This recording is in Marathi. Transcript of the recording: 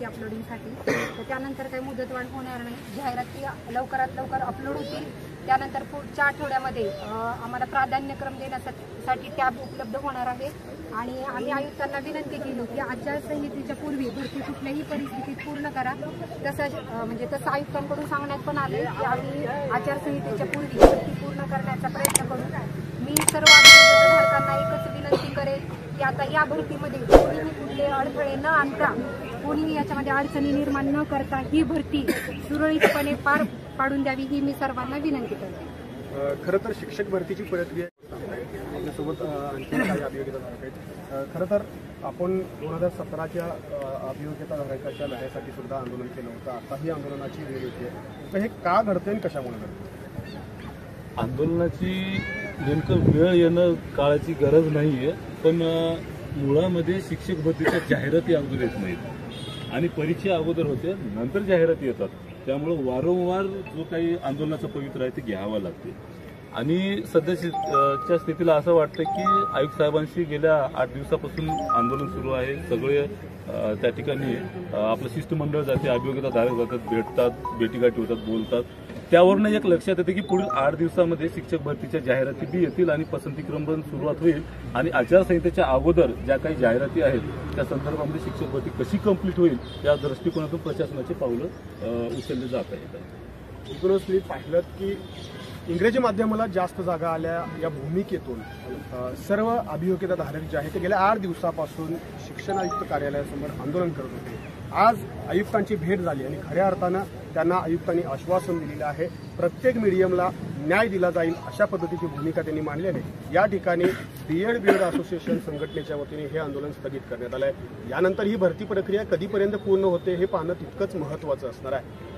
जाहिराती अपलोडिंगसाठी, तर त्यानंतर काही मुदतवाढ होणार नाही. जाहिराती लवकरात लवकर अपलोड होतील. त्यानंतर पुढच्या आठवड्यामध्ये आम्हाला प्राधान्यक्रम देण्यासाठी टॅब उपलब्ध होणार आहे. आणि आम्ही आयुक्तांना विनंती केली की आचारसंहितेच्या पूर्वी भरती कुठल्याही परिस्थितीत पूर्ण करा. तसं आयुक्तांकडून सांगण्यात पण आले की आम्ही आचारसंहितेच्या पूर्वी भरती पूर्ण करण्याचा प्रयत्न करू. मी सर्व अभियोजकधारकांना एकच विनंती करेल की आता या भरतीमध्ये कोणीही कुठले अडथळे न आणता, कोणीही याच्यामध्ये अडचणी निर्माण न करता ही भरती सुरळीतपणे पार पाडून द्यावी ही मी सर्वांना विनंती करते. खरं तर शिक्षक भरतीची प्रक्रिया आपल्यासोबत आणखी काही अभियोग्यताधारक आहेत. खरं तर आपण 2017च्या अभियोग्यताधारकाच्या लढ्यासाठी सुद्धा आंदोलन केलं होतं. आता ही आंदोलनाची वेळ येते, तर हे का घडते आणि कशामुळे घडते? आंदोलनाची नेमकं वेळ येणं काळाची गरज नाहीये, पण मुळामध्ये शिक्षक भरतीच्या जाहिराती अगोदर येत नाहीत आणि परीक्षा अगोदर होते, नंतर जाहिराती येतात. त्यामुळे वारंवार जो काही आंदोलनाचं पवित्र आहे ते घ्यावं लागते. आणि सध्याच्या स्थितीला असं वाटतं की आयुक्त साहेबांशी गेल्या 8 दिवसापासून आंदोलन सुरू आहे. सगळे त्या ठिकाणी आपलं शिष्टमंडळ जाते, अभियोग्यताधारक जातात, भेटतात, भेटीगाठी होतात, बोलतात. त्यावरनं एक लक्षात येतं की पुढील 8 दिवसामध्ये शिक्षक भरतीच्या जाहिराती बी येतील आणि पसंतीक्रम पण सुरुवात होईल. आणि आचारसंहितेच्या अगोदर ज्या काही जाहिराती आहेत त्या संदर्भामध्ये शिक्षक भरती कशी कंप्लीट होईल या दृष्टिकोनातून प्रशासनाची पावलं उचलली जात आहेत. एकूणच मी पाहिलं की इंग्रजी माध्यमाला जास्त जागा आल्या या भूमिकेतून सर्व अभियोग्यताधारक जे आहेत ते गेल्या 8 दिवसापासून शिक्षण आयुक्त कार्यालयासमोर आंदोलन करत होते. आज आयुक्तांची भेट झाली आणि खऱ्या अर्थानं त्यांना आयुक्तांनी आश्वासन दिलेलं आहे. प्रत्येक मीडियमला न्याय दिला जाईल अशा पद्धतीची भूमिका त्यांनी मांडली आहे. या ठिकाणी बीएड असोसिएशन संघटनेच्या वतीने हे आंदोलन स्थगित करण्यात आलं आहे. यानंतर ही भरती प्रक्रिया कधीपर्यंत पूर्ण होते हे पाहणं तितकंच महत्त्वाचं असणार आहे.